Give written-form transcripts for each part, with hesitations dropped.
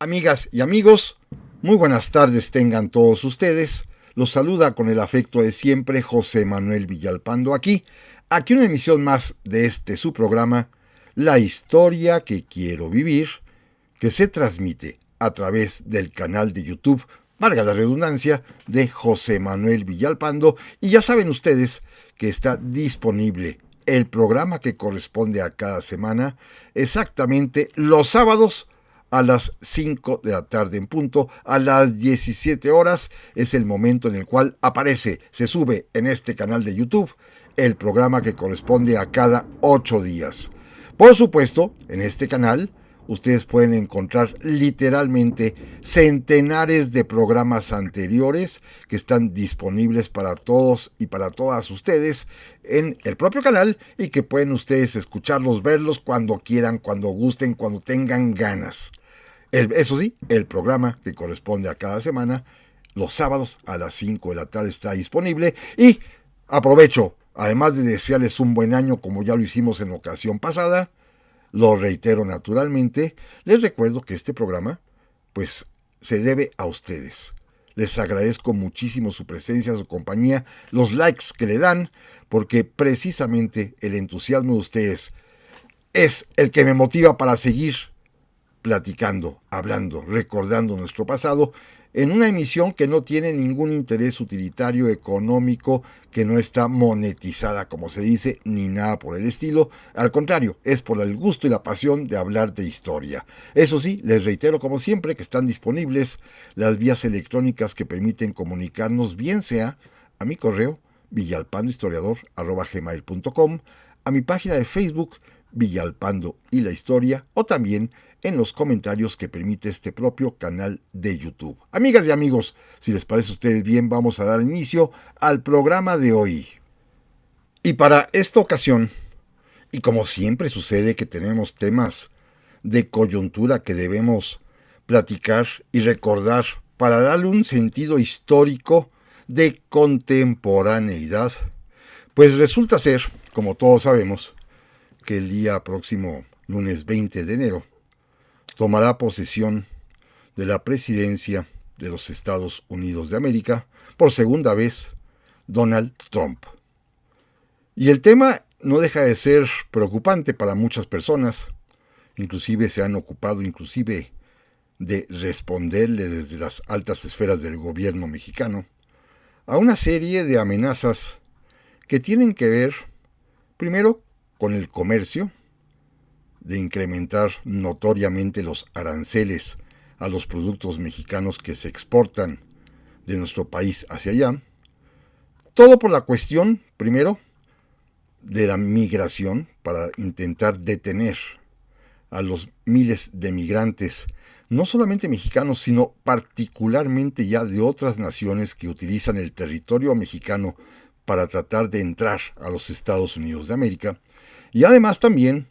Amigas y amigos, muy buenas tardes tengan todos ustedes. Los saluda con el afecto de siempre José Manuel Villalpando aquí una emisión más de su programa, La Historia que Quiero Vivir, que se transmite a través del canal de YouTube, valga la redundancia, de José Manuel Villalpando. Y ya saben ustedes que está disponible el programa que corresponde a cada semana, exactamente los sábados, a las 5 de la tarde en punto, a las 17 horas, es el momento en el cual se sube en este canal de YouTube, el programa que corresponde a cada 8 días. Por supuesto, en este canal, ustedes pueden encontrar literalmente centenares de programas anteriores que están disponibles para todos y para todas ustedes en el propio canal y que pueden ustedes escucharlos, verlos cuando quieran, cuando gusten, cuando tengan ganas. Eso sí, el programa que corresponde a cada semana, los sábados a las 5 de la tarde está disponible. Y aprovecho, además de desearles un buen año como ya lo hicimos en ocasión pasada, lo reitero naturalmente, les recuerdo que este programa, pues, se debe a ustedes. Les agradezco muchísimo su presencia, su compañía, los likes que le dan, porque precisamente el entusiasmo de ustedes es el que me motiva para seguir platicando, hablando, recordando nuestro pasado, en una emisión que no tiene ningún interés utilitario, económico, que no está monetizada, como se dice, ni nada por el estilo. Al contrario, es por el gusto y la pasión de hablar de historia. Eso sí, les reitero como siempre que están disponibles las vías electrónicas que permiten comunicarnos, bien sea a mi correo villalpandohistoriador@gmail.com, a mi página de Facebook Villalpando y la Historia, o también en los comentarios que permite este propio canal de YouTube. Amigas y amigos, si les parece a ustedes bien, vamos a dar inicio al programa de hoy. Y para esta ocasión, y como siempre sucede que tenemos temas de coyuntura que debemos platicar y recordar para darle un sentido histórico de contemporaneidad, pues resulta ser, como todos sabemos, que el día próximo, lunes 20 de enero, tomará posesión de la presidencia de los Estados Unidos de América por segunda vez Donald Trump. Y el tema no deja de ser preocupante para muchas personas, inclusive se han ocupado de responderle desde las altas esferas del gobierno mexicano a una serie de amenazas que tienen que ver, primero, con el comercio, de incrementar notoriamente los aranceles a los productos mexicanos que se exportan de nuestro país hacia allá. Todo por la cuestión, primero, de la migración, para intentar detener a los miles de migrantes, no solamente mexicanos, sino particularmente ya de otras naciones que utilizan el territorio mexicano para tratar de entrar a los Estados Unidos de América, y además también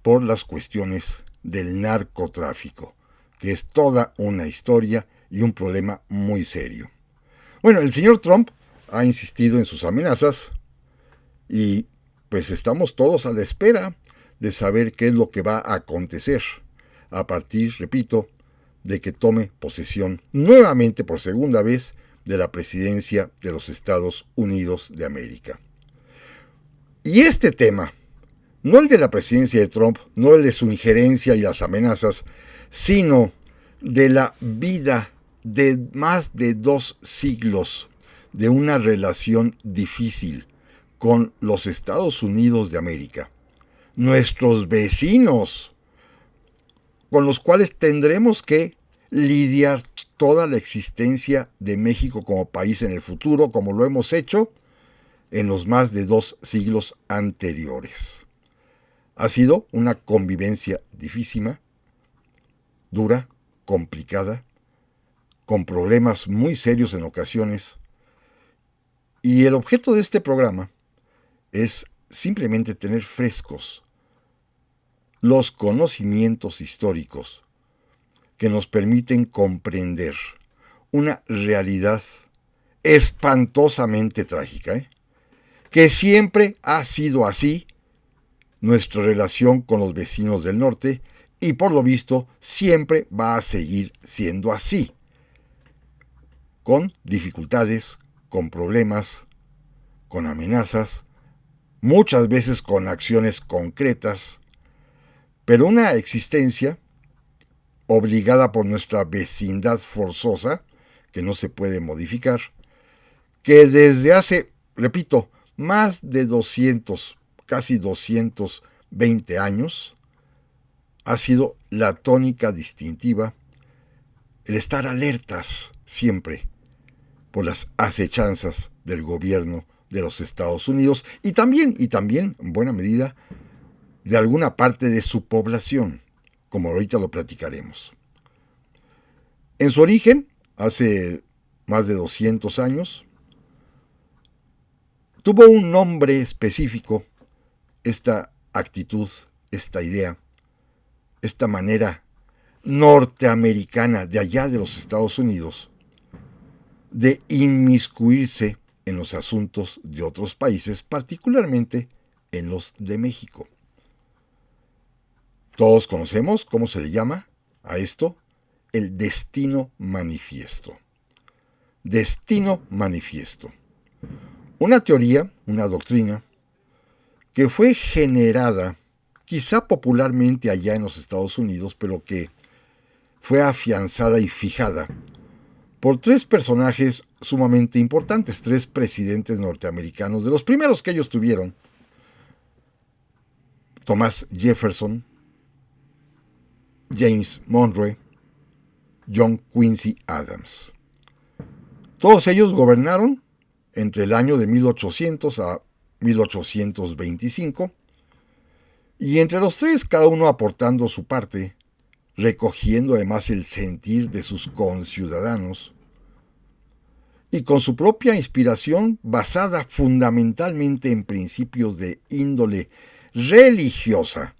por las cuestiones del narcotráfico, que es toda una historia y un problema muy serio. Bueno, el señor Trump ha insistido en sus amenazas y pues estamos todos a la espera de saber qué es lo que va a acontecer a partir, repito, de que tome posesión nuevamente por segunda vez de la presidencia de los Estados Unidos de América. Y este tema, no el de la presidencia de Trump, no el de su injerencia y las amenazas, sino de la vida de más de 2 siglos de una relación difícil con los Estados Unidos de América, nuestros vecinos, con los cuales tendremos que lidiar toda la existencia de México como país en el futuro, como lo hemos hecho en los más de 2 siglos anteriores. Ha sido una convivencia difícil, dura, complicada, con problemas muy serios en ocasiones. Y el objeto de este programa es simplemente tener frescos los conocimientos históricos que nos permiten comprender una realidad espantosamente trágica, que siempre ha sido así nuestra relación con los vecinos del norte y por lo visto siempre va a seguir siendo así, con dificultades, con problemas, con amenazas, muchas veces con acciones concretas, pero una existencia obligada por nuestra vecindad forzosa, que no se puede modificar, que desde hace, repito, más de 200, casi 220 años, ha sido la tónica distintiva, el estar alertas siempre por las acechanzas del gobierno de los Estados Unidos y también, en buena medida, de alguna parte de su población, como ahorita lo platicaremos. En su origen, hace más de 200 años, tuvo un nombre específico esta actitud, esta idea, esta manera norteamericana de allá de los Estados Unidos de inmiscuirse en los asuntos de otros países, particularmente en los de México. Todos conocemos cómo se le llama a esto, el destino manifiesto. Destino manifiesto. Una teoría, una doctrina, que fue generada quizá popularmente allá en los Estados Unidos, pero que fue afianzada y fijada por tres personajes sumamente importantes, tres presidentes norteamericanos, de los primeros que ellos tuvieron: Thomas Jefferson, James Monroe, John Quincy Adams. Todos ellos gobernaron entre el año de 1800 a 1825, y entre los tres, cada uno aportando su parte, recogiendo además el sentir de sus conciudadanos, y con su propia inspiración basada fundamentalmente en principios de índole religiosa,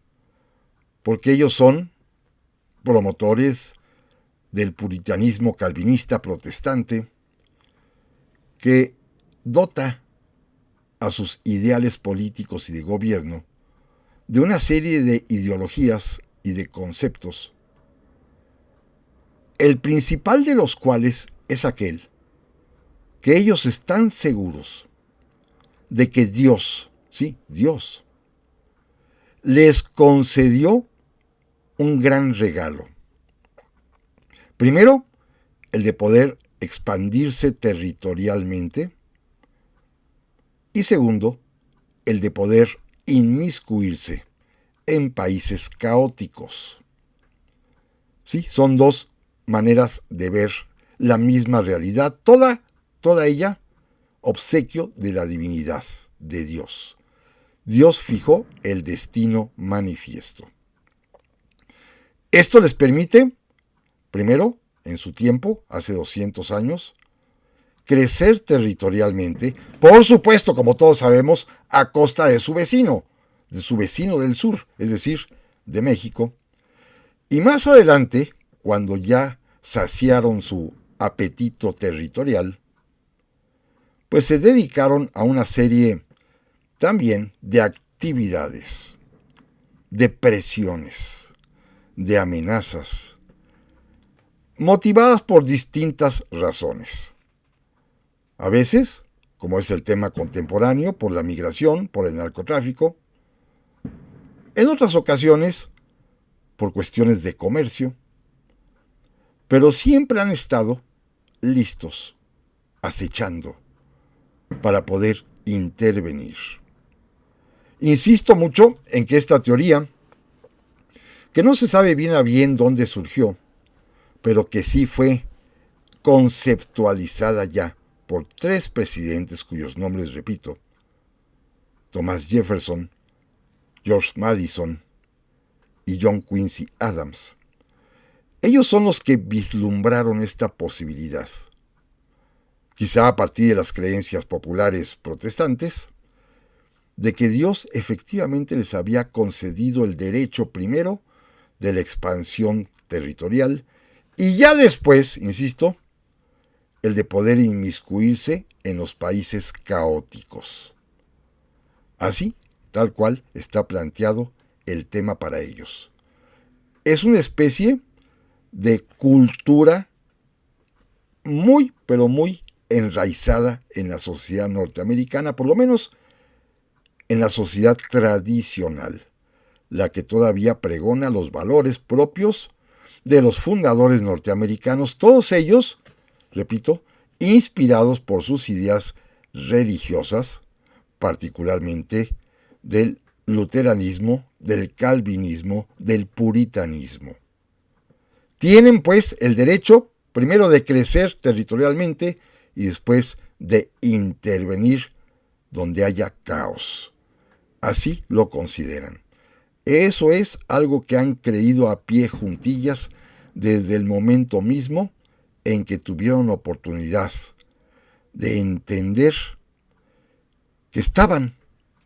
porque ellos son promotores del puritanismo calvinista protestante, que dota a sus ideales políticos y de gobierno de una serie de ideologías y de conceptos, el principal de los cuales es aquel que ellos están seguros de que Dios, sí, Dios, les concedió un gran regalo. Primero, el de poder expandirse territorialmente, y segundo, el de poder inmiscuirse en países caóticos. Sí, son dos maneras de ver la misma realidad, toda ella obsequio de la divinidad de Dios. Dios fijó el destino manifiesto. Esto les permite, primero, en su tiempo, hace 200 años, crecer territorialmente, por supuesto, como todos sabemos, a costa de su vecino del sur, es decir, de México. Y más adelante, cuando ya saciaron su apetito territorial, pues se dedicaron a una serie también de actividades, de presiones, de amenazas, motivadas por distintas razones. A veces, como es el tema contemporáneo, por la migración, por el narcotráfico. En otras ocasiones, por cuestiones de comercio. Pero siempre han estado listos, acechando, para poder intervenir. Insisto mucho en que esta teoría, que no se sabe bien a bien dónde surgió, pero que sí fue conceptualizada ya por tres presidentes cuyos nombres repito: Thomas Jefferson, George Madison y John Quincy Adams. Ellos son los que vislumbraron esta posibilidad, quizá a partir de las creencias populares protestantes, de que Dios efectivamente les había concedido el derecho primero de la expansión territorial y ya después, insisto, el de poder inmiscuirse en los países caóticos. Así, tal cual está planteado el tema para ellos. es una especie de cultura muy, pero muy enraizada en la sociedad norteamericana, por lo menos en la sociedad tradicional, la que todavía pregona los valores propios de los fundadores norteamericanos, todos ellos, repito, inspirados por sus ideas religiosas, particularmente del luteranismo, del calvinismo, del puritanismo. Tienen pues el derecho primero de crecer territorialmente y después de intervenir donde haya caos. Así lo consideran. Eso es algo que han creído a pie juntillas desde el momento mismo en que tuvieron oportunidad de entender que estaban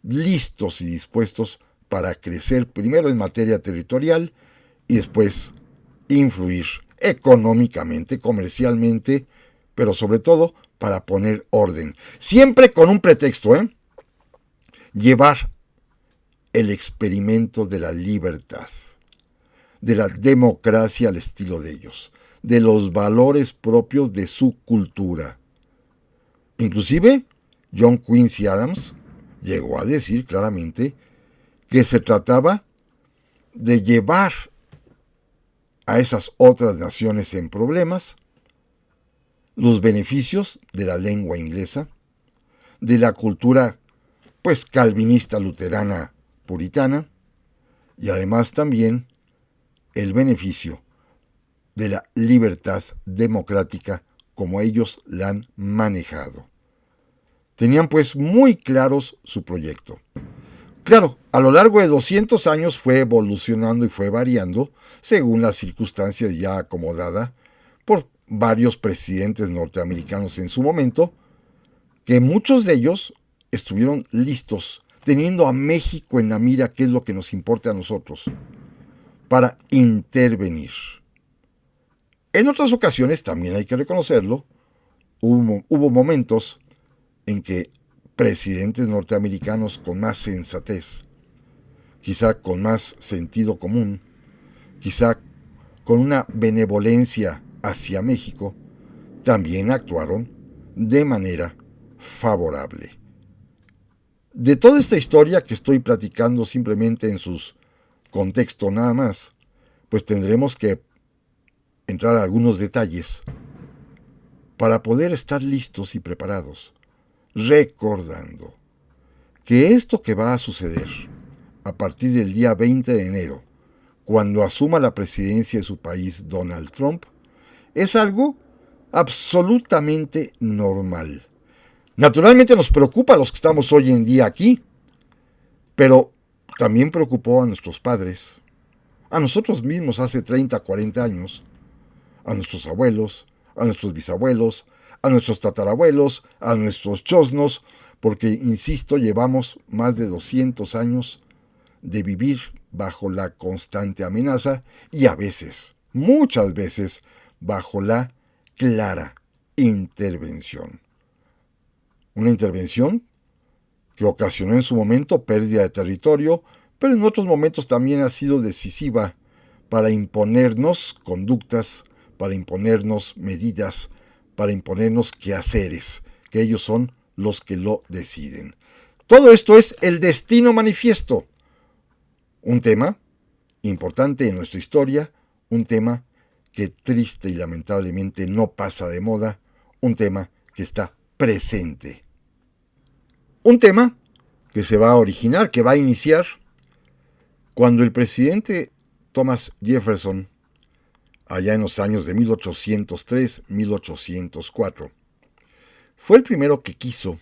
listos y dispuestos para crecer primero en materia territorial y después influir económicamente, comercialmente, pero sobre todo para poner orden. Siempre con un pretexto, llevar el experimento de la libertad, de la democracia al estilo de ellos, de los valores propios de su cultura. Inclusive, John Quincy Adams llegó a decir claramente que se trataba de llevar a esas otras naciones en problemas los beneficios de la lengua inglesa, de la cultura pues calvinista, luterana, puritana, y además también el beneficio de la libertad democrática como ellos la han manejado. Tenían pues muy claros su proyecto. Claro, a lo largo de 200 años fue evolucionando y fue variando según las circunstancias ya acomodadas por varios presidentes norteamericanos en su momento, que muchos de ellos estuvieron listos, teniendo a México en la mira, que es lo que nos importa a nosotros, para intervenir. En otras ocasiones, también hay que reconocerlo, hubo momentos en que presidentes norteamericanos con más sensatez, quizá con más sentido común, quizá con una benevolencia hacia México, también actuaron de manera favorable. De toda esta historia que estoy platicando simplemente en sus contextos nada más, pues tendremos que entrar a algunos detalles para poder estar listos y preparados, recordando que esto que va a suceder a partir del día 20 de enero, cuando asuma la presidencia de su país Donald Trump, es algo absolutamente normal. Naturalmente nos preocupa a los que estamos hoy en día aquí, pero también preocupó a nuestros padres, a nosotros mismos hace 30, 40 años, a nuestros abuelos, a nuestros bisabuelos, a nuestros tatarabuelos, a nuestros chosnos, porque, insisto, llevamos más de 200 años de vivir bajo la constante amenaza y a veces, muchas veces, bajo la clara intervención. Una intervención que ocasionó en su momento pérdida de territorio, pero en otros momentos también ha sido decisiva para imponernos conductas, para imponernos medidas, para imponernos quehaceres, que ellos son los que lo deciden. Todo esto es el destino manifiesto, un tema importante en nuestra historia, un tema que triste y lamentablemente no pasa de moda, un tema que está presente. Un tema que se va a originar, que va a iniciar cuando el presidente Thomas Jefferson, allá en los años de 1803-1804, fue el primero que quiso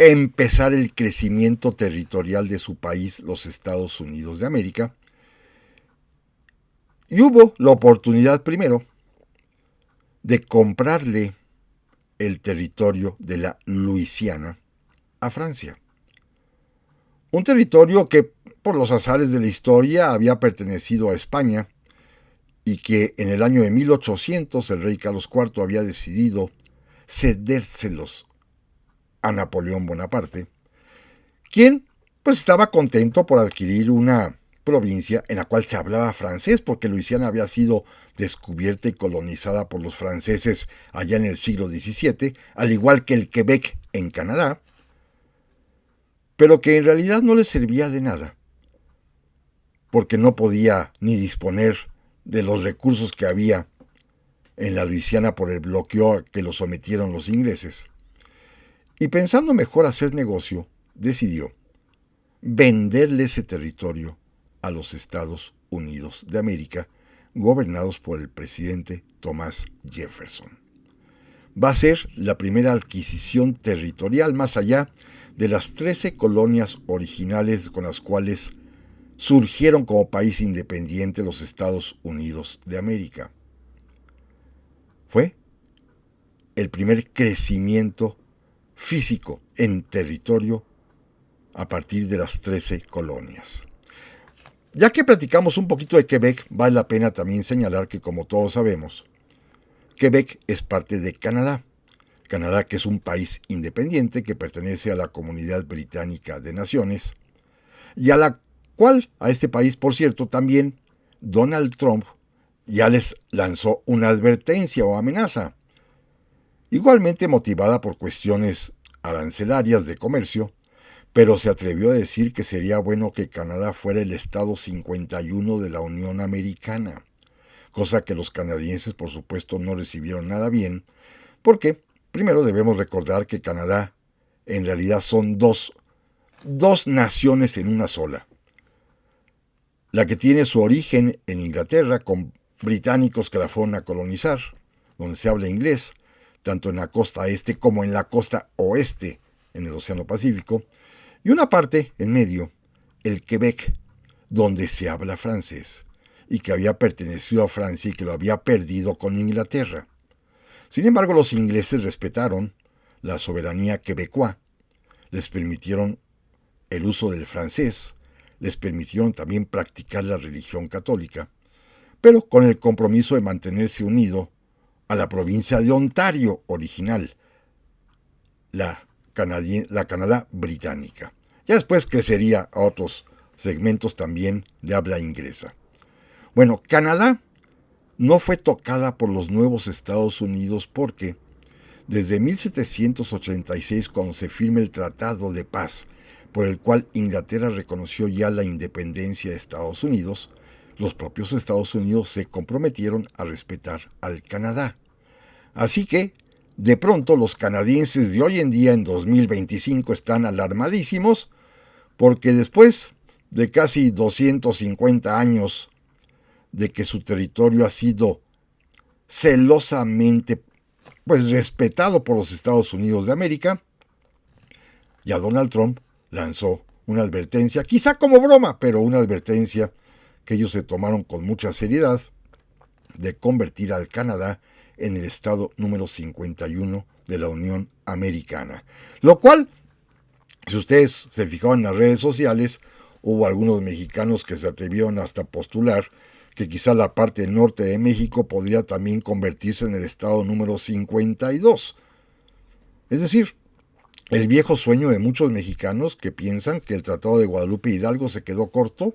empezar el crecimiento territorial de su país, los Estados Unidos de América, y hubo la oportunidad primero de comprarle el territorio de la Luisiana a Francia. Un territorio que, por los azares de la historia, había pertenecido a España y que en el año de 1800 el rey Carlos IV había decidido cedérselos a Napoleón Bonaparte, quien pues estaba contento por adquirir una provincia en la cual se hablaba francés, porque Luisiana había sido descubierta y colonizada por los franceses allá en el siglo XVII, al igual que el Quebec en Canadá, pero que en realidad no les servía de nada, porque no podía ni disponer de los recursos que había en la Luisiana por el bloqueo a que lo sometieron los ingleses. Y pensando mejor hacer negocio, decidió venderle ese territorio a los Estados Unidos de América, gobernados por el presidente Thomas Jefferson. Va a ser la primera adquisición territorial más allá de las 13 colonias originales con las cuales surgieron como país independiente los Estados Unidos de América. Fue el primer crecimiento físico en territorio a partir de las 13 colonias. Ya que platicamos un poquito de Quebec, vale la pena también señalar que, como todos sabemos, Quebec es parte de Canadá. Canadá, que es un país independiente que pertenece a la Comunidad Británica de Naciones, y a este país, por cierto, también Donald Trump ya les lanzó una advertencia o amenaza, igualmente motivada por cuestiones arancelarias de comercio, pero se atrevió a decir que sería bueno que Canadá fuera el estado 51 de la Unión Americana, cosa que los canadienses por supuesto no recibieron nada bien, porque primero debemos recordar que Canadá en realidad son dos naciones en una sola. La que tiene su origen en Inglaterra, con británicos que la fueron a colonizar, donde se habla inglés, tanto en la costa este como en la costa oeste, en el Océano Pacífico, y una parte en medio, el Quebec, donde se habla francés, y que había pertenecido a Francia y que lo había perdido con Inglaterra. Sin embargo, los ingleses respetaron la soberanía quebecoa, les permitieron el uso del francés, les permitieron también practicar la religión católica, pero con el compromiso de mantenerse unido a la provincia de Ontario original, la Canadá británica. Ya después crecería a otros segmentos también de habla inglesa. Bueno, Canadá no fue tocada por los nuevos Estados Unidos porque desde 1786, cuando se firma el Tratado de Paz, por el cual Inglaterra reconoció ya la independencia de Estados Unidos, los propios Estados Unidos se comprometieron a respetar al Canadá. Así que, de pronto, los canadienses de hoy en día, en 2025, están alarmadísimos, porque después de casi 250 años de que su territorio ha sido celosamente respetado por los Estados Unidos de América, ya Donald Trump lanzó una advertencia, quizá como broma, pero una advertencia que ellos se tomaron con mucha seriedad, de convertir al Canadá en el estado número 51 de la Unión Americana. Lo cual, si ustedes se fijaron en las redes sociales, hubo algunos mexicanos que se atrevieron hasta postular que quizá la parte norte de México podría también convertirse en el estado número 52. Es decir, el viejo sueño de muchos mexicanos que piensan que el Tratado de Guadalupe Hidalgo se quedó corto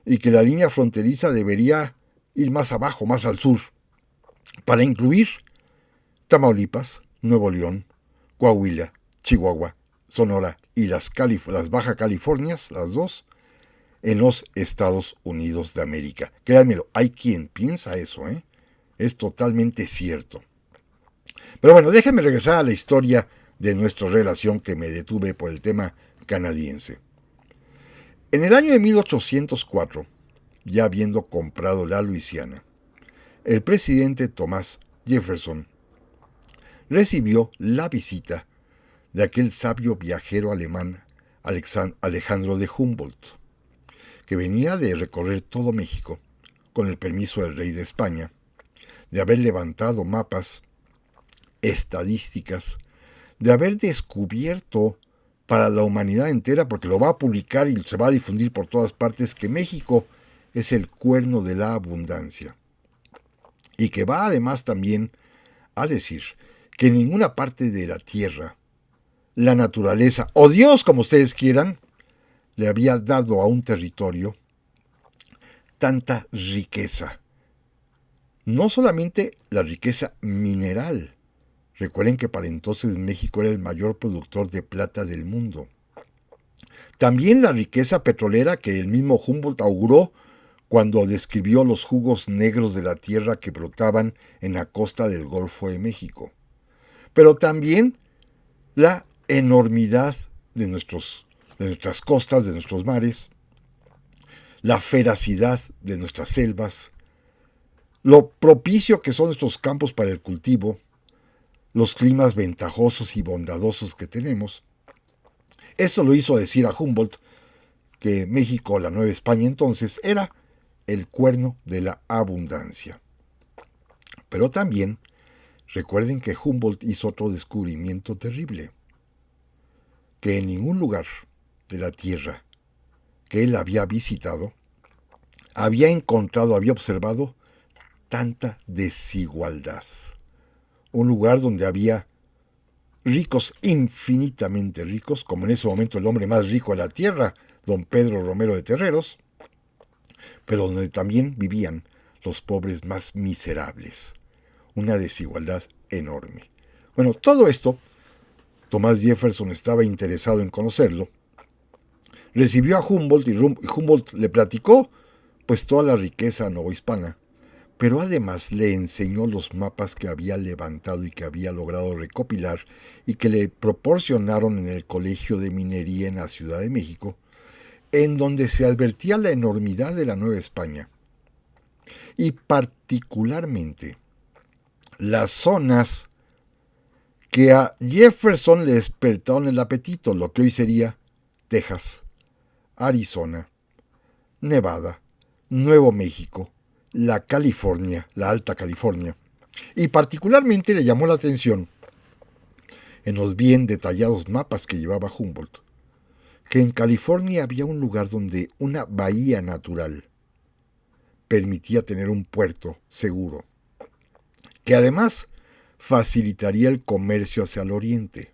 y que la línea fronteriza debería ir más abajo, más al sur, para incluir Tamaulipas, Nuevo León, Coahuila, Chihuahua, Sonora y las Baja Californias, las dos, en los Estados Unidos de América. Créanmelo, hay quien piensa eso, es totalmente cierto. Pero bueno, déjenme regresar a la historia de nuestra relación, que me detuve por el tema canadiense. En el año de 1804, ya habiendo comprado la Luisiana, el presidente Thomas Jefferson recibió la visita de aquel sabio viajero alemán Alejandro de Humboldt, que venía de recorrer todo México con el permiso del rey de España, de haber levantado mapas, estadísticas, de haber descubierto para la humanidad entera, porque lo va a publicar y se va a difundir por todas partes, que México es el cuerno de la abundancia. Y que va además también a decir que en ninguna parte de la tierra, la naturaleza, o Dios, como ustedes quieran, le había dado a un territorio tanta riqueza. No solamente la riqueza mineral. Recuerden que para entonces México era el mayor productor de plata del mundo. También la riqueza petrolera que el mismo Humboldt auguró cuando describió los jugos negros de la tierra que brotaban en la costa del Golfo de México. Pero también la enormidad de nuestras costas, de nuestros mares, la feracidad de nuestras selvas, lo propicio que son nuestros campos para el cultivo, los climas ventajosos y bondadosos que tenemos. Esto lo hizo decir a Humboldt que México, la Nueva España entonces, era el cuerno de la abundancia. Pero también recuerden que Humboldt hizo otro descubrimiento terrible, que en ningún lugar de la Tierra que él había visitado había encontrado, había observado tanta desigualdad. Un lugar donde había ricos, infinitamente ricos, como en ese momento el hombre más rico de la tierra, don Pedro Romero de Terreros, pero donde también vivían los pobres más miserables. Una desigualdad enorme. Bueno, todo esto, Thomas Jefferson estaba interesado en conocerlo. Recibió a Humboldt y Humboldt le platicó pues toda la riqueza novohispana, pero además le enseñó los mapas que había levantado y que había logrado recopilar y que le proporcionaron en el Colegio de Minería en la Ciudad de México, en donde se advertía la enormidad de la Nueva España y particularmente las zonas que a Jefferson le despertaron el apetito, lo que hoy sería Texas, Arizona, Nevada, Nuevo México, la California, la Alta California, y particularmente le llamó la atención, en los bien detallados mapas que llevaba Humboldt, que en California había un lugar donde una bahía natural permitía tener un puerto seguro, que además facilitaría el comercio hacia el oriente,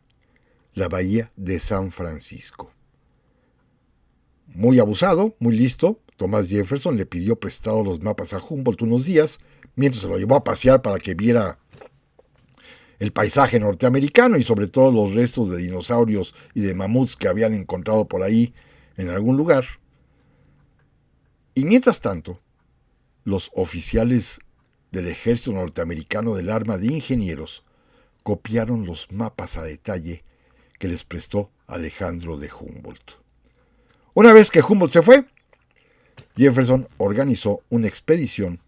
la bahía de San Francisco. Muy abusado, muy listo, Thomas Jefferson le pidió prestado los mapas a Humboldt unos días, mientras se lo llevó a pasear para que viera el paisaje norteamericano y sobre todo los restos de dinosaurios y de mamuts que habían encontrado por ahí en algún lugar. Y mientras tanto, los oficiales del ejército norteamericano del Arma de Ingenieros copiaron los mapas a detalle que les prestó Alejandro de Humboldt. Una vez que Humboldt se fue, Jefferson organizó una expedición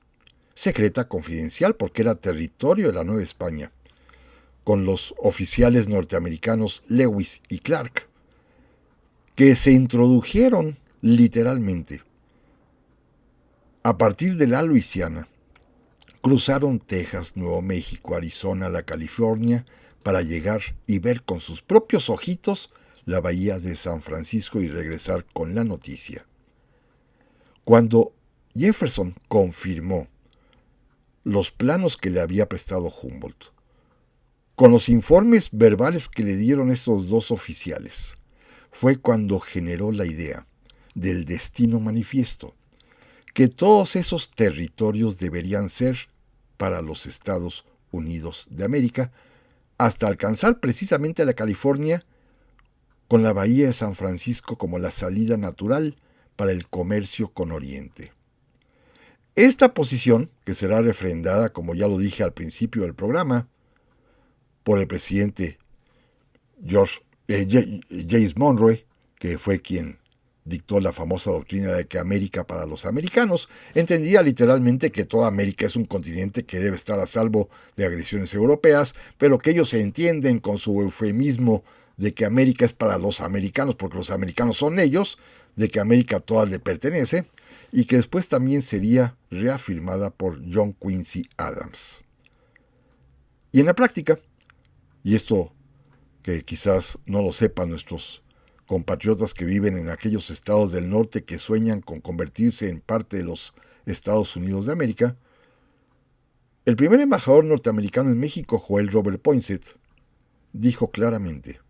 secreta confidencial porque era territorio de la Nueva España, con los oficiales norteamericanos Lewis y Clark, que se introdujeron literalmente a partir de la Luisiana, cruzaron Texas, Nuevo México, Arizona, la California, para llegar y ver con sus propios ojitos la bahía de San Francisco y regresar con la noticia. Cuando Jefferson confirmó los planos que le había prestado Humboldt, con los informes verbales que le dieron estos dos oficiales, fue cuando generó la idea del destino manifiesto, que todos esos territorios deberían ser para los Estados Unidos de América, hasta alcanzar precisamente a la California, con la bahía de San Francisco como la salida natural para el comercio con Oriente. Esta posición, que será refrendada, como ya lo dije al principio del programa, por el presidente James Monroe, que fue quien dictó la famosa doctrina de que América para los americanos, entendía literalmente que toda América es un continente que debe estar a salvo de agresiones europeas, pero que ellos se entienden con su eufemismo de que América es para los americanos, porque los americanos son ellos, de que América toda le pertenece, y que después también sería reafirmada por John Quincy Adams. Y en la práctica, y esto que quizás no lo sepan nuestros compatriotas que viven en aquellos estados del norte que sueñan con convertirse en parte de los Estados Unidos de América, el primer embajador norteamericano en México, Joel Robert Poinsett, dijo claramente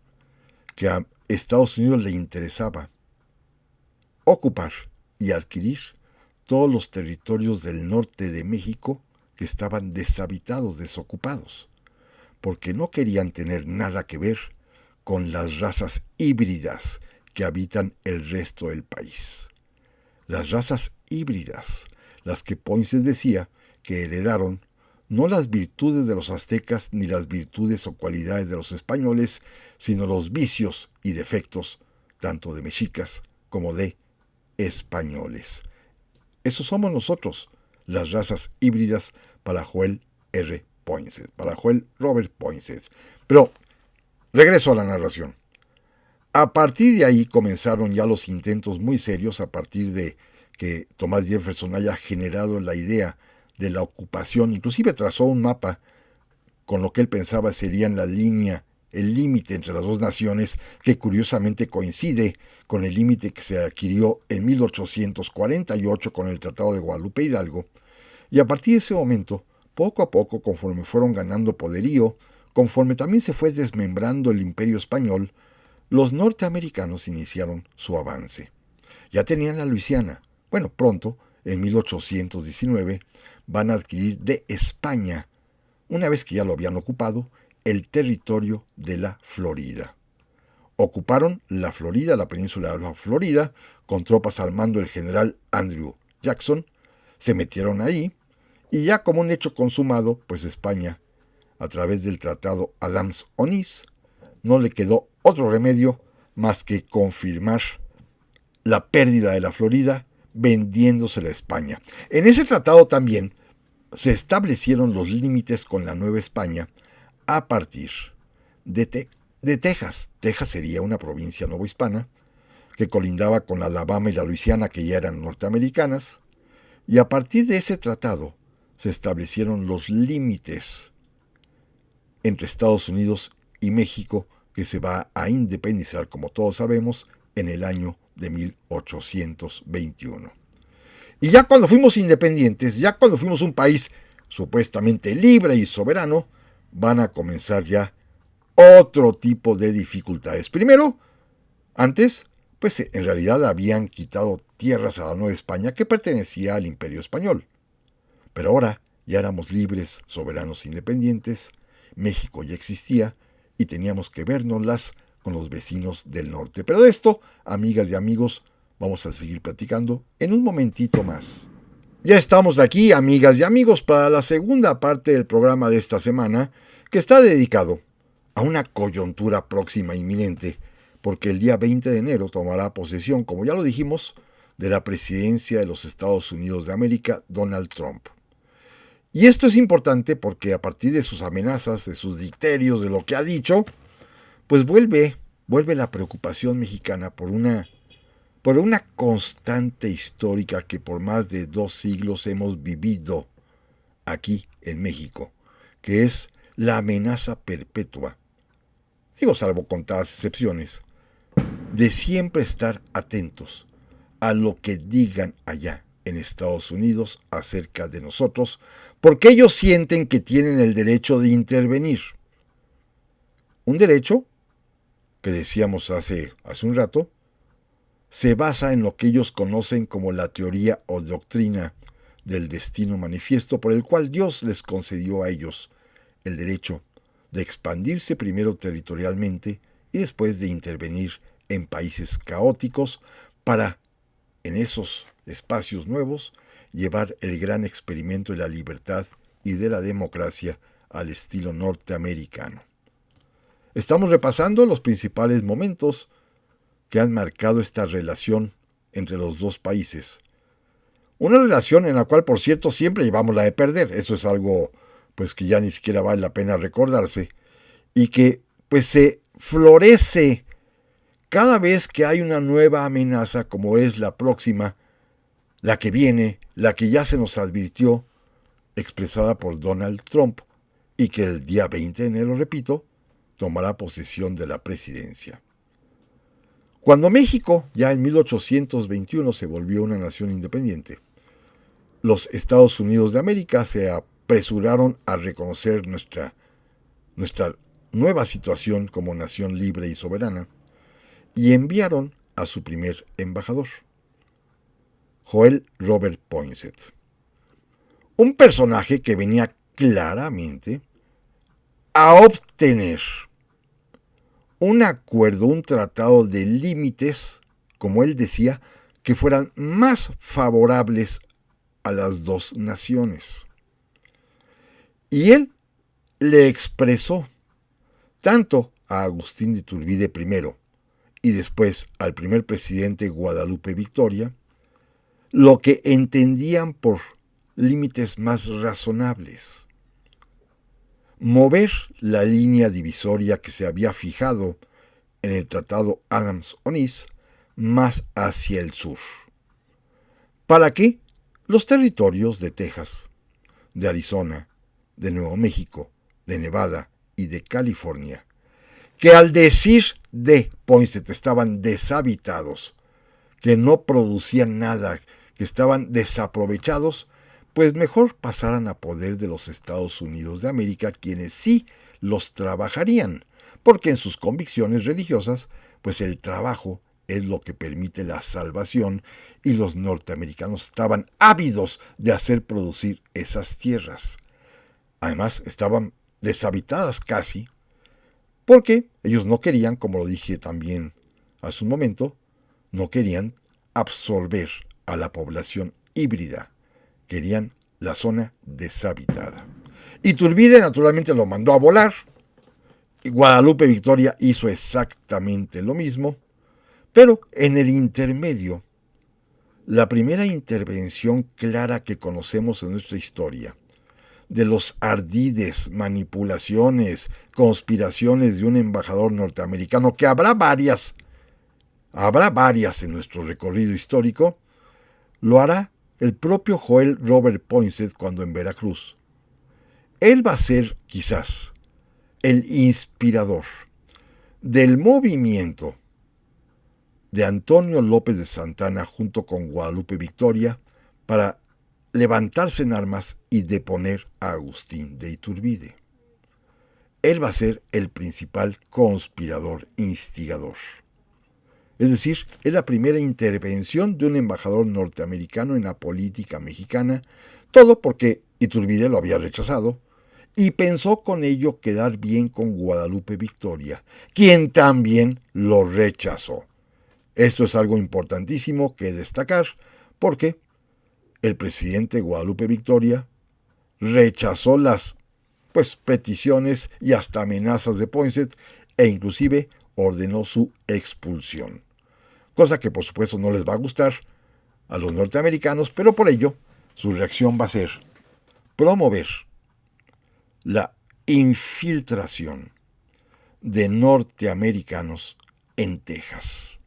que a Estados Unidos le interesaba ocupar y adquirir todos los territorios del norte de México que estaban deshabitados, desocupados, porque no querían tener nada que ver con las razas híbridas que habitan el resto del país. Las razas híbridas, las que Poinces decía que heredaron no las virtudes de los aztecas ni las virtudes o cualidades de los españoles, sino los vicios y defectos tanto de mexicas como de españoles. Eso somos nosotros, las razas híbridas para Joel R. Poinsett, para Joel Robert Poinsett. Pero regreso a la narración. A partir de ahí comenzaron ya los intentos muy serios, a partir de que Thomas Jefferson haya generado la idea de la ocupación, inclusive trazó un mapa con lo que él pensaba serían la línea, el límite entre las dos naciones, que curiosamente coincide con el límite que se adquirió en 1848 con el Tratado de Guadalupe Hidalgo, y a partir de ese momento, poco a poco, conforme fueron ganando poderío, conforme también se fue desmembrando el Imperio Español, los norteamericanos iniciaron su avance. Ya tenían la Luisiana. Bueno, pronto, en 1819, van a adquirir de España, una vez que ya lo habían ocupado, el territorio de la Florida. Ocuparon la Florida, la península de la Florida, con tropas al mando del general Andrew Jackson, se metieron ahí, y ya como un hecho consumado, pues España, a través del tratado Adams-Onís, no le quedó otro remedio más que confirmar la pérdida de la Florida vendiéndosela a España. En ese tratado también se establecieron los límites con la Nueva España a partir de Texas. Texas sería una provincia novohispana que colindaba con la Alabama y la Luisiana, que ya eran norteamericanas, y a partir de ese tratado se establecieron los límites entre Estados Unidos y México, que se va a independizar, como todos sabemos, en el año de 1821. Y ya cuando fuimos independientes, ya cuando fuimos un país supuestamente libre y soberano, van a comenzar ya otro tipo de dificultades. Primero, antes, pues en realidad habían quitado tierras a la Nueva España que pertenecía al Imperio Español. Pero ahora ya éramos libres, soberanos, independientes, México ya existía y teníamos que vernoslas con los vecinos del norte. Pero de esto, amigas y amigos, vamos a seguir platicando en un momentito más. Ya estamos aquí, amigas y amigos, para la segunda parte del programa de esta semana, que está dedicado a una coyuntura próxima inminente, porque el día 20 de enero tomará posesión, como ya lo dijimos, de la presidencia de los Estados Unidos de América, Donald Trump. Y esto es importante porque a partir de sus amenazas, de sus dicterios, de lo que ha dicho, pues vuelve la preocupación mexicana por una constante histórica que por más de 2 siglos hemos vivido aquí en México, que es la amenaza perpetua, digo salvo contadas excepciones, de siempre estar atentos a lo que digan allá en Estados Unidos acerca de nosotros, porque ellos sienten que tienen el derecho de intervenir. Un derecho que decíamos hace un rato, se basa en lo que ellos conocen como la teoría o doctrina del destino manifiesto, por el cual Dios les concedió a ellos el derecho de expandirse primero territorialmente y después de intervenir en países caóticos para, en esos espacios nuevos, llevar el gran experimento de la libertad y de la democracia al estilo norteamericano. Estamos repasando los principales momentos que han marcado esta relación entre los dos países. Una relación en la cual, por cierto, siempre llevamos la de perder. Eso es algo pues que ya ni siquiera vale la pena recordarse. Y que pues se florece cada vez que hay una nueva amenaza, como es la próxima, la que viene, la que ya se nos advirtió, expresada por Donald Trump, y que el día 20 de enero, repito, tomará posesión de la presidencia. Cuando México, ya en 1821, se volvió una nación independiente, los Estados Unidos de América se apresuraron a reconocer nuestra nueva situación como nación libre y soberana y enviaron a su primer embajador. Joel Robert Poinsett. Un personaje que venía claramente a obtener un acuerdo, un tratado de límites, como él decía, que fueran más favorables a las dos naciones. Y él le expresó tanto a Agustín de Iturbide primero y después al primer presidente Guadalupe Victoria, lo que entendían por límites más razonables. Mover la línea divisoria que se había fijado en el Tratado Adams-Onís más hacia el sur, para que los territorios de Texas, de Arizona, de Nuevo México, de Nevada y de California, que al decir de Poinsett estaban deshabitados, que no producían nada, que estaban desaprovechados, pues mejor pasaran a poder de los Estados Unidos de América, quienes sí los trabajarían, porque en sus convicciones religiosas, pues el trabajo es lo que permite la salvación, y los norteamericanos estaban ávidos de hacer producir esas tierras. Además, estaban deshabitadas casi, porque ellos no querían, como lo dije también hace un momento, no querían absorber a la población híbrida, querían la zona deshabitada. Iturbide naturalmente lo mandó a volar, y Guadalupe Victoria hizo exactamente lo mismo, pero en el intermedio, la primera intervención clara que conocemos en nuestra historia, de los ardides, manipulaciones, conspiraciones de un embajador norteamericano, que habrá varias en nuestro recorrido histórico, lo hará el propio Joel Robert Poinsett cuando en Veracruz. Él va a ser, quizás, el inspirador del movimiento de Antonio López de Santana junto con Guadalupe Victoria para levantarse en armas y deponer a Agustín de Iturbide. Él va a ser el principal conspirador, instigador. Es decir, es la primera intervención de un embajador norteamericano en la política mexicana, todo porque Iturbide lo había rechazado, y pensó con ello quedar bien con Guadalupe Victoria, quien también lo rechazó. Esto es algo importantísimo que destacar, porque el presidente Guadalupe Victoria rechazó las peticiones y hasta amenazas de Poinsett, e inclusive ordenó su expulsión. Cosa que por supuesto no les va a gustar a los norteamericanos, pero por ello su reacción va a ser promover la infiltración de norteamericanos en Texas.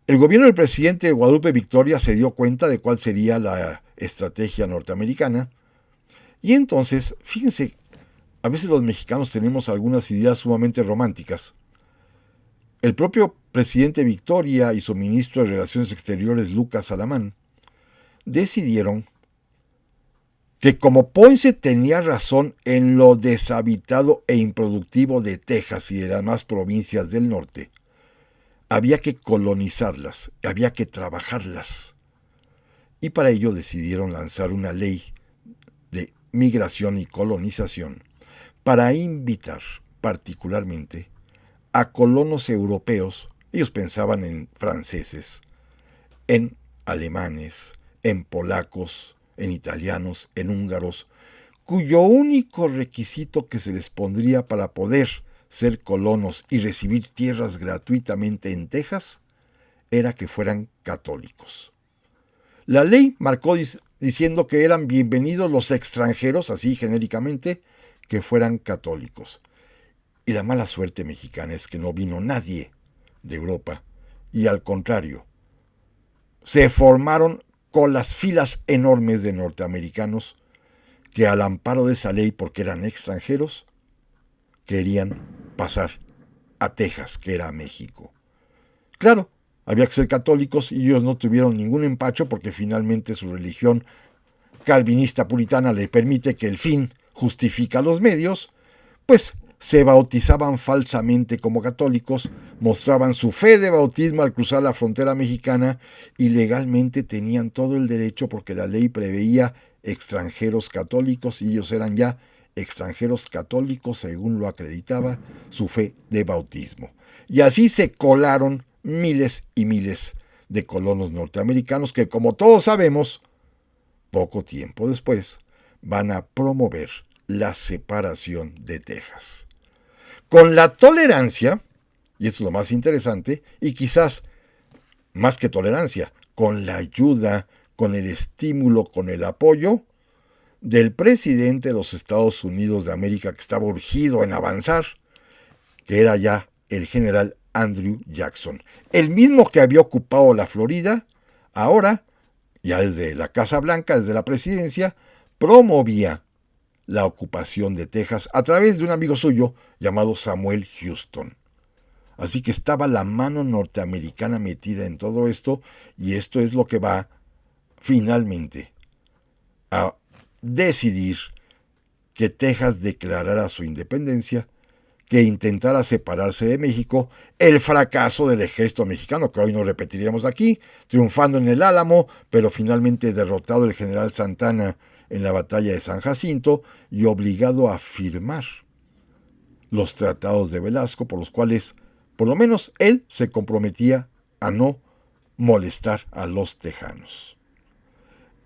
El gobierno del presidente Guadalupe Victoria se dio cuenta de cuál sería la estrategia norteamericana, y entonces, fíjense, a veces los mexicanos tenemos algunas ideas sumamente románticas. El propio presidente Victoria y su ministro de Relaciones Exteriores, Lucas Alamán, decidieron que como Poinsett tenía razón en lo deshabitado e improductivo de Texas y de las demás provincias del norte, había que colonizarlas, había que trabajarlas. Y para ello decidieron lanzar una ley de migración y colonización para invitar particularmente a colonos europeos. Ellos pensaban en franceses, en alemanes, en polacos, en italianos, en húngaros, cuyo único requisito que se les pondría para poder ser colonos y recibir tierras gratuitamente en Texas era que fueran católicos. La ley marcó diciendo que eran bienvenidos los extranjeros, así genéricamente, que fueran católicos. Y la mala suerte mexicana es que no vino nadie de Europa, y al contrario, se formaron colas, filas enormes de norteamericanos que al amparo de esa ley, porque eran extranjeros, querían pasar a Texas, que era México. Claro, había que ser católicos, y ellos no tuvieron ningún empacho porque finalmente su religión calvinista puritana le permite que el fin justifica los medios, pues se bautizaban falsamente como católicos, mostraban su fe de bautismo al cruzar la frontera mexicana y legalmente tenían todo el derecho porque la ley preveía extranjeros católicos y ellos eran ya extranjeros católicos según lo acreditaba su fe de bautismo. Y así se colaron miles y miles de colonos norteamericanos que, como todos sabemos, poco tiempo después van a promover la separación de Texas. Con la tolerancia, y esto es lo más interesante, y quizás más que tolerancia, con la ayuda, con el estímulo, con el apoyo del presidente de los Estados Unidos de América, que estaba urgido en avanzar, que era ya el general Andrew Jackson. El mismo que había ocupado la Florida, ahora, ya desde la Casa Blanca, desde la presidencia, promovía la ocupación de Texas a través de un amigo suyo llamado Samuel Houston. Así que estaba la mano norteamericana metida en todo esto, y esto es lo que va finalmente a decidir que Texas declarara su independencia, que intentara separarse de México, el fracaso del ejército mexicano, que hoy no repetiríamos aquí, triunfando en el Álamo, pero finalmente derrotado el general Santana en la batalla de San Jacinto y obligado a firmar los tratados de Velasco, por los cuales, por lo menos, él se comprometía a no molestar a los tejanos.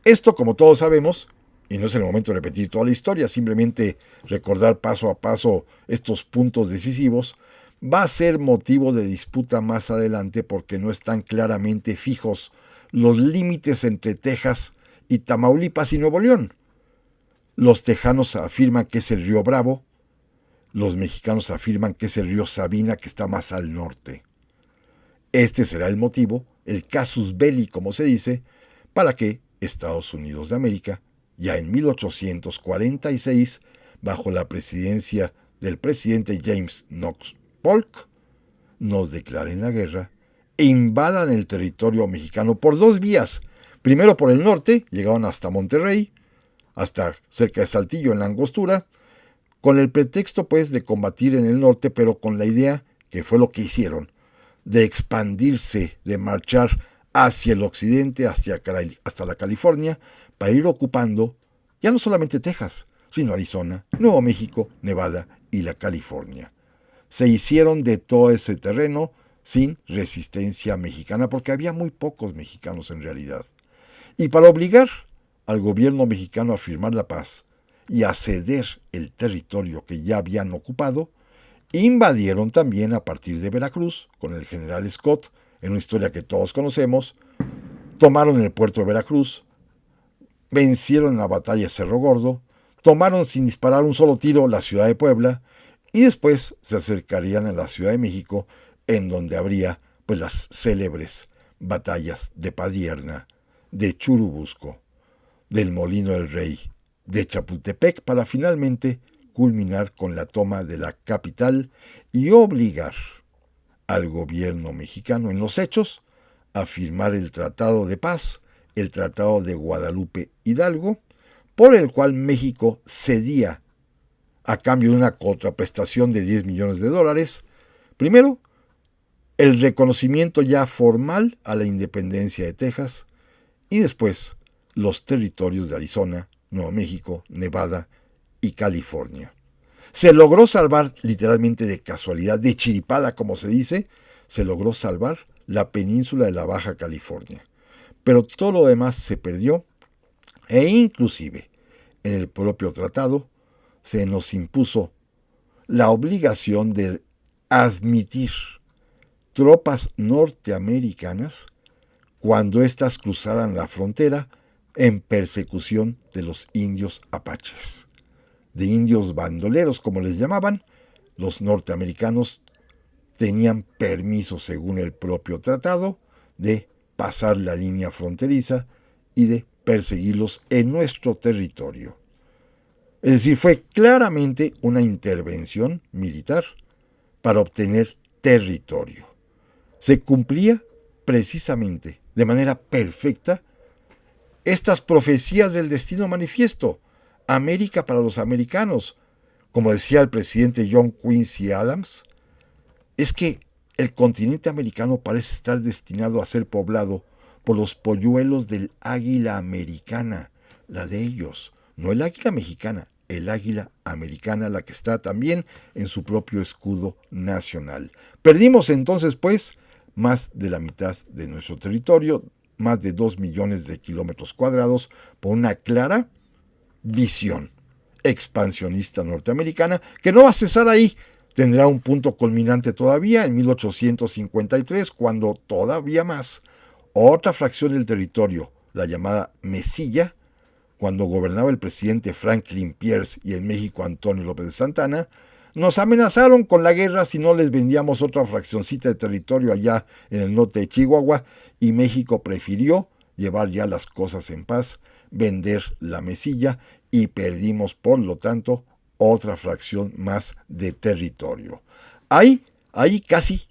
Esto, como todos sabemos, y no es el momento de repetir toda la historia, simplemente recordar paso a paso estos puntos decisivos, va a ser motivo de disputa más adelante porque no están claramente fijos los límites entre Texas y Tamaulipas y Nuevo León. Los tejanos afirman que es el río Bravo, los mexicanos afirman que es el río Sabina, que está más al norte. Este será el motivo, el casus belli, como se dice, para que Estados Unidos de América, ya en 1846, bajo la presidencia del presidente James Knox Polk, nos declaren la guerra e invadan el territorio mexicano por dos vías. Primero por el norte, llegaron hasta Monterrey, hasta cerca de Saltillo en la Angostura, con el pretexto pues de combatir en el norte, pero con la idea, que fue lo que hicieron, de expandirse, de marchar hacia el occidente, hasta la California, para ir ocupando ya no solamente Texas, sino Arizona, Nuevo México, Nevada y la California. Se hicieron de todo ese terreno sin resistencia mexicana, porque había muy pocos mexicanos en realidad. Y para obligar al gobierno mexicano a firmar la paz y a ceder el territorio que ya habían ocupado, invadieron también a partir de Veracruz, con el general Scott, en una historia que todos conocemos, tomaron el puerto de Veracruz, vencieron en la batalla de Cerro Gordo, tomaron sin disparar un solo tiro la ciudad de Puebla, y después se acercarían a la Ciudad de México, en donde habría pues las célebres batallas de Padierna, de Churubusco, del Molino del Rey, de Chapultepec, para finalmente culminar con la toma de la capital y obligar al gobierno mexicano en los hechos a firmar el Tratado de Paz, el Tratado de Guadalupe Hidalgo, por el cual México cedía a cambio de una contraprestación de $10 millones, primero, el reconocimiento ya formal a la independencia de Texas y después los territorios de Arizona, Nuevo México, Nevada y California. Se logró salvar, literalmente de casualidad, de chiripada como se dice, se logró salvar la península de la Baja California. Pero todo lo demás se perdió e inclusive en el propio tratado se nos impuso la obligación de admitir tropas norteamericanas cuando éstas cruzaran la frontera en persecución de los indios apaches, de indios bandoleros como les llamaban. Los norteamericanos tenían permiso, según el propio tratado, de pasar la línea fronteriza y de perseguirlos en nuestro territorio. Es decir, fue claramente una intervención militar para obtener territorio. Se cumplía precisamente, de manera perfecta, estas profecías del destino manifiesto. América para los americanos. como decía el presidente John Quincy Adams, es que el continente americano parece estar destinado a ser poblado por los polluelos del águila americana, la de ellos, no el águila mexicana, el águila americana, la que está también en su propio escudo nacional. Perdimos entonces, pues, más de la mitad de nuestro territorio, más de 2 millones de kilómetros cuadrados, por una clara visión expansionista norteamericana, que no va a cesar ahí. Tendrá un punto culminante todavía en 1853, cuando todavía más otra fracción del territorio, la llamada Mesilla, cuando gobernaba el presidente Franklin Pierce y en México Antonio López de Santana, nos amenazaron con la guerra si no les vendíamos otra fraccioncita de territorio allá en el norte de Chihuahua, y México prefirió llevar ya las cosas en paz, vender la Mesilla, y perdimos, por lo tanto, otra fracción más de territorio. Ahí casi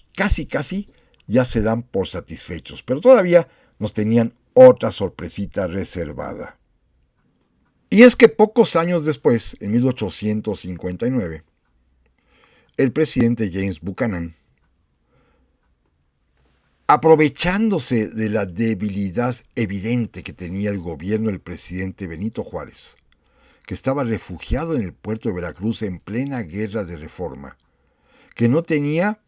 ya se dan por satisfechos, pero todavía nos tenían otra sorpresita reservada. Y es que pocos años después, en 1859, el presidente James Buchanan, aprovechándose de la debilidad evidente que tenía el gobierno del presidente Benito Juárez, que estaba refugiado en el puerto de Veracruz en plena guerra de reforma, que no tenía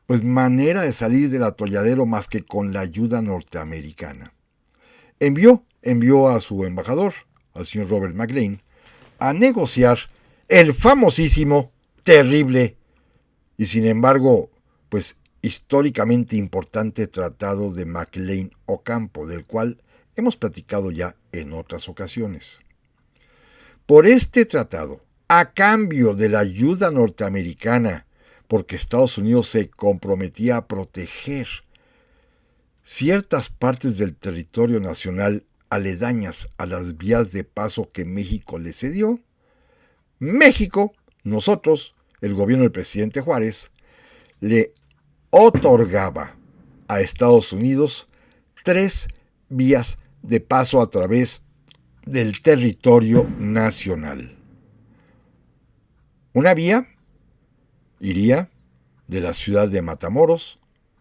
pues manera de salir del atolladero más que con la ayuda norteamericana. Envió a su embajador, al señor Robert McLean, a negociar el famosísimo, terrible y sin embargo, pues históricamente importante tratado de McLean-Ocampo, del cual hemos platicado ya en otras ocasiones. Por este tratado, a cambio de la ayuda norteamericana, porque Estados Unidos se comprometía a proteger ciertas partes del territorio nacional aledañas a las vías de paso que México le cedió, México, nosotros, el gobierno del presidente Juárez, le otorgaba a Estados Unidos 3 vías de paso a través del territorio nacional. Una vía iría de la ciudad de Matamoros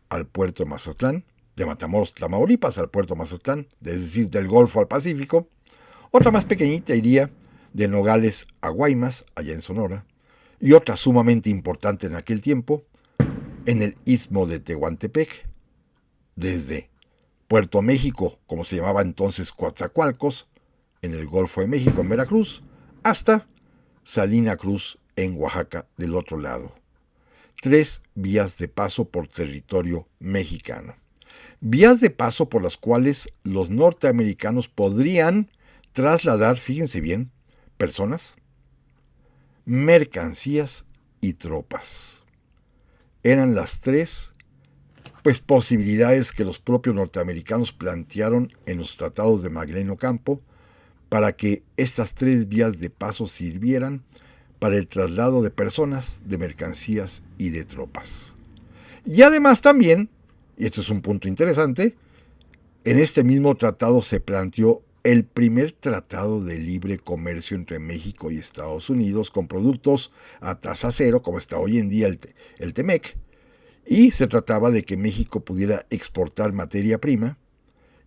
al puerto de Mazatlán, de Matamoros, Tamaulipas, al puerto de Mazatlán, es decir, del Golfo al Pacífico. Otra más pequeñita iría de Nogales a Guaymas, allá en Sonora, y otra sumamente importante en aquel tiempo, en el Istmo de Tehuantepec, desde Puerto México, como se llamaba entonces Coatzacoalcos, en el Golfo de México, en Veracruz, hasta Salina Cruz, en Oaxaca, del otro lado. 3 vías de paso por territorio mexicano. Vías de paso por las cuales los norteamericanos podrían trasladar, fíjense bien, personas, mercancías y tropas. Eran las 3 posibilidades que los propios norteamericanos plantearon en los tratados de Magleno-Ocampo para que estas 3 vías de paso sirvieran para el traslado de personas, de mercancías y de tropas. Y además también, y esto es un punto interesante, en este mismo tratado se planteó el primer tratado de libre comercio entre México y Estados Unidos con productos a tasa cero, como está hoy en día el TEMEC, y se trataba de que México pudiera exportar materia prima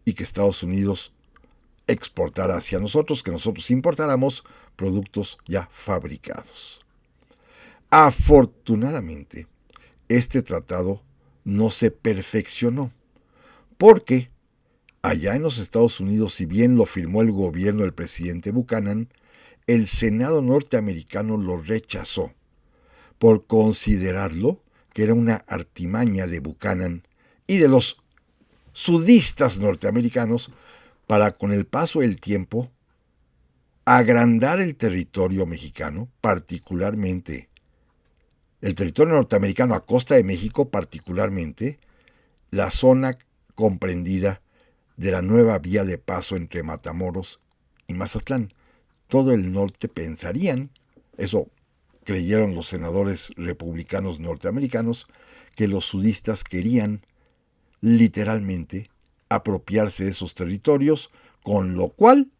y que Estados Unidos exportara hacia nosotros, que nosotros importáramos productos ya fabricados. Afortunadamente, este tratado no se perfeccionó, porque allá en los Estados Unidos, si bien lo firmó el gobierno del presidente Buchanan, el Senado norteamericano lo rechazó por considerarlo que era una artimaña de Buchanan y de los sudistas norteamericanos para, con el paso del tiempo, agrandar el territorio mexicano, particularmente el territorio norteamericano a costa de México, particularmente la zona comprendida de la nueva vía de paso entre Matamoros y Mazatlán. Todo el norte pensarían, eso creyeron los senadores republicanos norteamericanos, que los sudistas querían literalmente apropiarse de esos territorios, con lo cual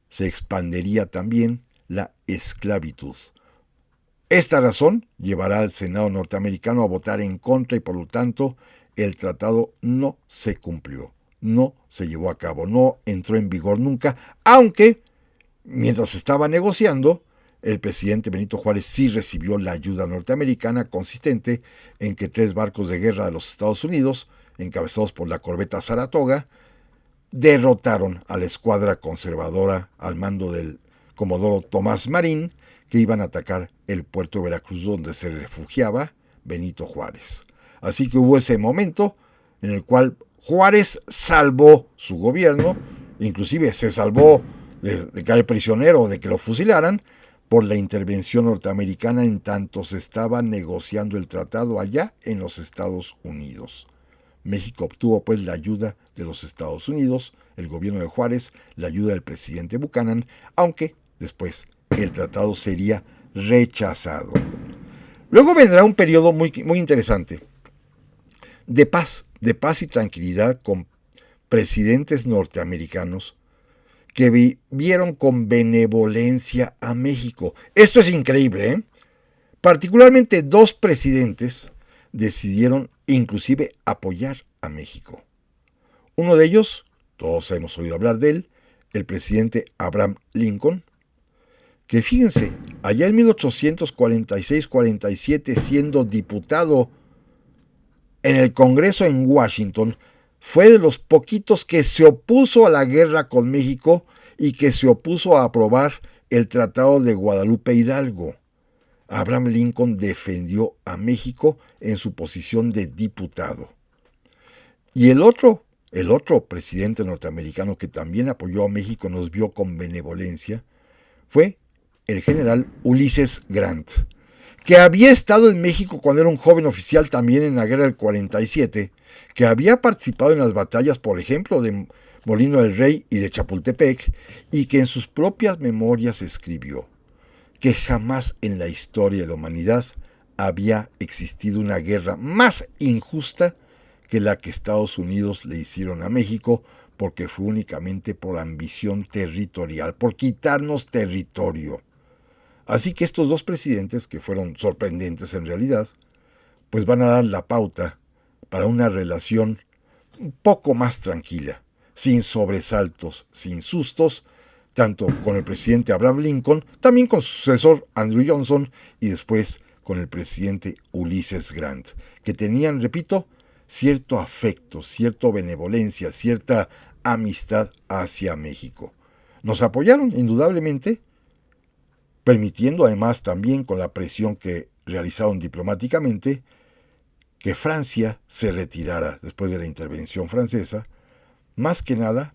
se expandería también la esclavitud. Esta razón llevará al Senado norteamericano a votar en contra y por lo tanto el tratado no se cumplió, no se llevó a cabo, no entró en vigor nunca, aunque mientras estaba negociando, el presidente Benito Juárez sí recibió la ayuda norteamericana consistente en que 3 barcos de guerra de los Estados Unidos, encabezados por la corbeta Saratoga, derrotaron a la escuadra conservadora al mando del comodoro Tomás Marín, que iban a atacar el puerto de Veracruz donde se refugiaba Benito Juárez. Así que hubo ese momento en el cual Juárez salvó su gobierno, inclusive se salvó de caer prisionero o de que lo fusilaran, por la intervención norteamericana en tanto se estaba negociando el tratado allá en los Estados Unidos. México obtuvo pues la ayuda de los Estados Unidos, el gobierno de Juárez, la ayuda del presidente Buchanan, aunque después el tratado sería rechazado. Luego vendrá un periodo muy interesante de paz y tranquilidad con presidentes norteamericanos que vieron con benevolencia a México. Esto es increíble, ¿eh? Particularmente 2 presidentes decidieron inclusive apoyar a México. Uno de ellos, todos hemos oído hablar de él, el presidente Abraham Lincoln, que fíjense, allá en 1846-47, siendo diputado en el Congreso en Washington, fue de los poquitos que se opuso a la guerra con México y que se opuso a aprobar el Tratado de Guadalupe Hidalgo. Abraham Lincoln defendió a México en su posición de diputado. Y el otro presidente norteamericano que también apoyó a México, nos vio con benevolencia, fue el general Ulysses Grant, que había estado en México cuando era un joven oficial también en la guerra del 47, que había participado en las batallas, por ejemplo, de Molino del Rey y de Chapultepec, y que en sus propias memorias escribió que jamás en la historia de la humanidad había existido una guerra más injusta que la que Estados Unidos le hicieron a México, porque fue únicamente por ambición territorial, por quitarnos territorio. Así que estos 2 presidentes, que fueron sorprendentes en realidad, pues van a dar la pauta para una relación un poco más tranquila, sin sobresaltos, sin sustos, tanto con el presidente Abraham Lincoln, también con su sucesor Andrew Johnson y después con el presidente Ulysses Grant, que tenían, repito, cierto afecto, cierta benevolencia, cierta amistad hacia México. Nos apoyaron, indudablemente, permitiendo además también con la presión que realizaron diplomáticamente, que Francia se retirara después de la intervención francesa, más que nada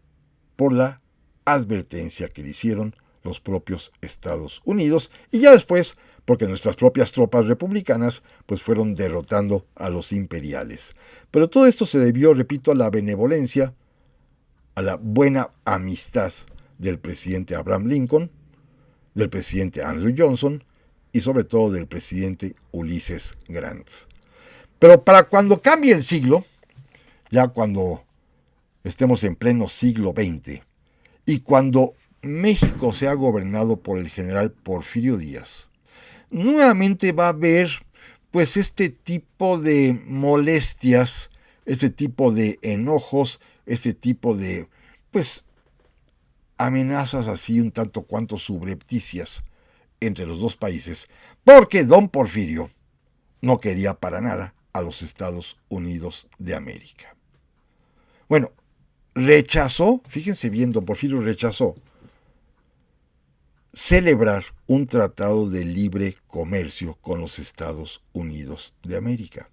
por la advertencia que le hicieron los propios Estados Unidos y ya después porque nuestras propias tropas republicanas pues fueron derrotando a los imperiales. Pero todo esto se debió, repito, a la benevolencia, a la buena amistad del presidente Abraham Lincoln, del presidente Andrew Johnson y sobre todo del presidente Ulysses Grant. Pero para cuando cambie el siglo, ya cuando estemos en pleno siglo XX, y cuando México sea gobernado por el general Porfirio Díaz, nuevamente va a haber pues este tipo de molestias, este tipo de enojos, este tipo de pues amenazas así un tanto cuanto subrepticias entre los 2 países, porque don Porfirio no quería para nada a los Estados Unidos de América. Bueno, rechazó, fíjense bien, don Porfirio rechazó celebrar un tratado de libre comercio con los Estados Unidos de América.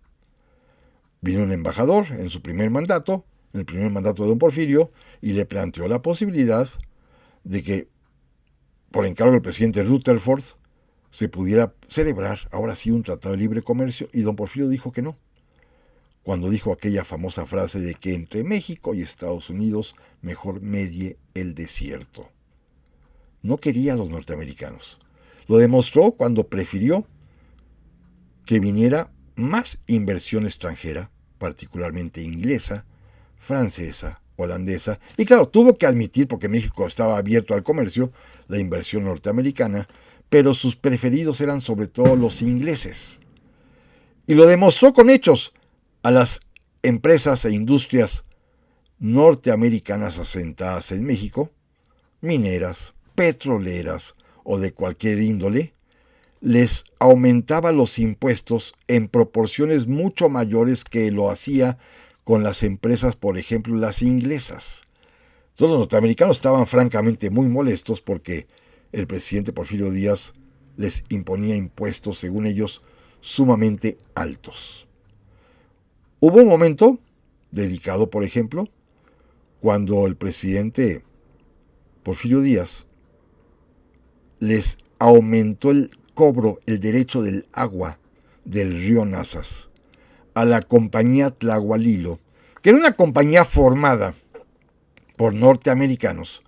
Vino un embajador en su primer mandato, en el primer mandato de don Porfirio, y le planteó la posibilidad de que, por encargo del presidente Rutherford, se pudiera celebrar ahora sí un tratado de libre comercio, y don Porfirio dijo que no, cuando dijo aquella famosa frase de que entre México y Estados Unidos mejor medie el desierto. No quería a los norteamericanos. Lo demostró cuando prefirió que viniera más inversión extranjera, particularmente inglesa, francesa, holandesa, y claro, tuvo que admitir, porque México estaba abierto al comercio, la inversión norteamericana, pero sus preferidos eran sobre todo los ingleses. Y lo demostró con hechos a las empresas e industrias norteamericanas asentadas en México, mineras, petroleras o de cualquier índole, les aumentaba los impuestos en proporciones mucho mayores que lo hacía con las empresas, por ejemplo, las inglesas. Todos los norteamericanos estaban francamente muy molestos porque el presidente Porfirio Díaz les imponía impuestos, según ellos, sumamente altos. Hubo un momento delicado, por ejemplo, cuando el presidente Porfirio Díaz les aumentó el cobro, el derecho del agua del río Nazas a la compañía Tlahualilo, que era una compañía formada por norteamericanos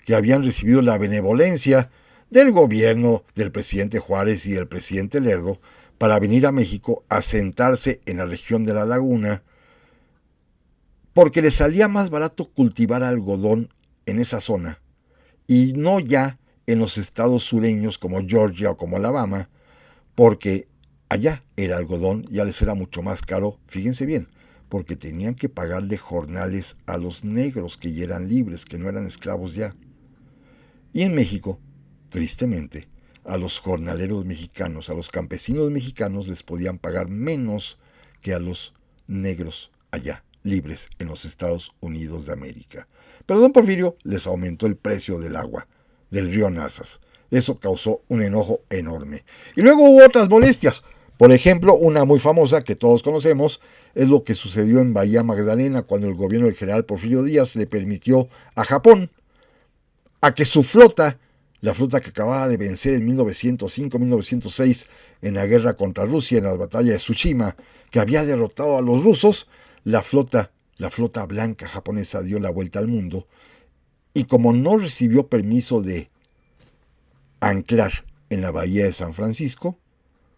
que habían recibido la benevolencia del gobierno del presidente Juárez y del presidente Lerdo para venir a México a asentarse en la región de la Laguna, porque les salía más barato cultivar algodón en esa zona y no ya en los estados sureños como Georgia o como Alabama, porque allá el algodón ya les era mucho más caro, fíjense bien, porque tenían que pagarle jornales a los negros que ya eran libres, que no eran esclavos ya. Y en México, tristemente, a los jornaleros mexicanos, a los campesinos mexicanos les podían pagar menos que a los negros allá, libres en los Estados Unidos de América. Pero don Porfirio les aumentó el precio del agua del río Nazas. Eso causó un enojo enorme. Y luego hubo otras molestias. Por ejemplo, una muy famosa que todos conocemos es lo que sucedió en Bahía Magdalena cuando el gobierno del general Porfirio Díaz le permitió a Japón a que su flota, la flota que acababa de vencer en 1905-1906 en la guerra contra Rusia, en la batalla de Tsushima, que había derrotado a los rusos, la flota blanca japonesa dio la vuelta al mundo y como no recibió permiso de anclar en la bahía de San Francisco,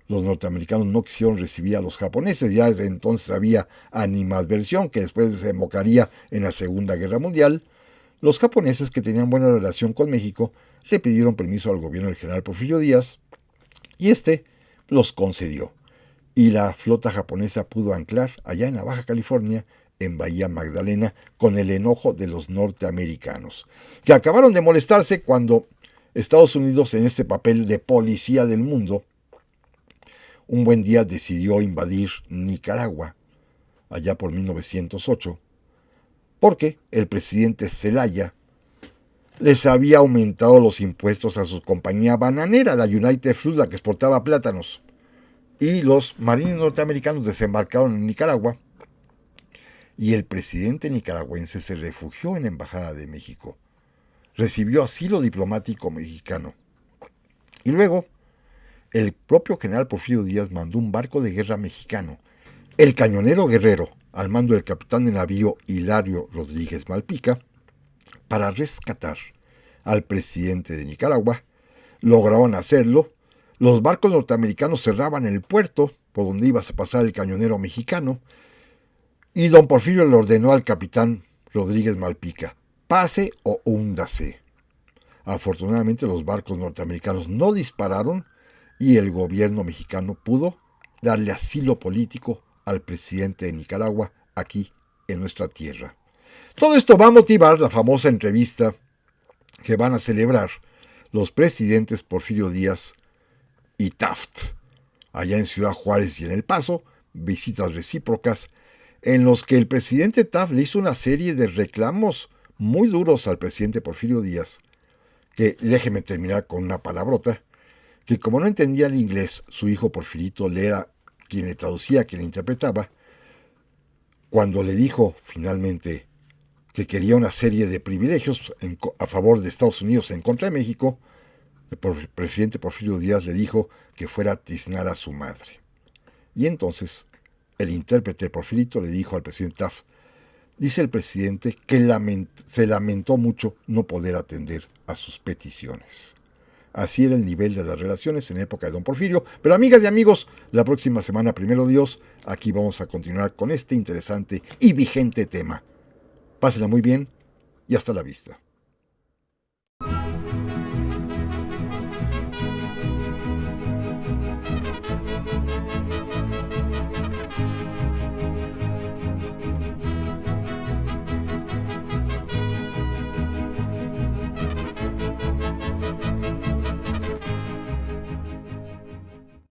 los norteamericanos no quisieron recibir a los japoneses. Ya desde entonces había animadversión que después desembocaría en la Segunda Guerra Mundial. Los japoneses, que tenían buena relación con México, le pidieron permiso al gobierno del general Porfirio Díaz y este los concedió. Y la flota japonesa pudo anclar allá en la Baja California, en Bahía Magdalena, con el enojo de los norteamericanos, que acabaron de molestarse cuando Estados Unidos, en este papel de policía del mundo, un buen día decidió invadir Nicaragua, allá por 1908, porque el presidente Zelaya les había aumentado los impuestos a su compañía bananera, la United Fruit, la que exportaba plátanos. Y los marines norteamericanos desembarcaron en Nicaragua y el presidente nicaragüense se refugió en la Embajada de México. Recibió asilo diplomático mexicano. Y luego, el propio general Porfirio Díaz mandó un barco de guerra mexicano, el Cañonero Guerrero, al mando del capitán de navío Hilario Rodríguez Malpica, para rescatar al presidente de Nicaragua. Lograron hacerlo. Los barcos norteamericanos cerraban el puerto por donde iba a pasar el cañonero mexicano y don Porfirio le ordenó al capitán Rodríguez Malpica: pase o húndase. Afortunadamente los barcos norteamericanos no dispararon y el gobierno mexicano pudo darle asilo político al presidente de Nicaragua aquí en nuestra tierra. Todo esto va a motivar la famosa entrevista que van a celebrar los presidentes Porfirio Díaz y Taft, allá en Ciudad Juárez y en El Paso, visitas recíprocas, en los que el presidente Taft le hizo una serie de reclamos muy duros al presidente Porfirio Díaz, que, déjeme terminar con una palabrota, que como no entendía el inglés, su hijo Porfirito le era quien le traducía, quien le interpretaba. Cuando le dijo finalmente que quería una serie de privilegios a favor de Estados Unidos en contra de México, el presidente Porfirio Díaz le dijo que fuera a tiznar a su madre. Y entonces el intérprete Porfirito le dijo al presidente Taft: dice el presidente que se lamentó mucho no poder atender a sus peticiones. Así era el nivel de las relaciones en época de don Porfirio. Pero amigas y amigos, la próxima semana, primero Dios, aquí vamos a continuar con este interesante y vigente tema. Pásenla muy bien y hasta la vista.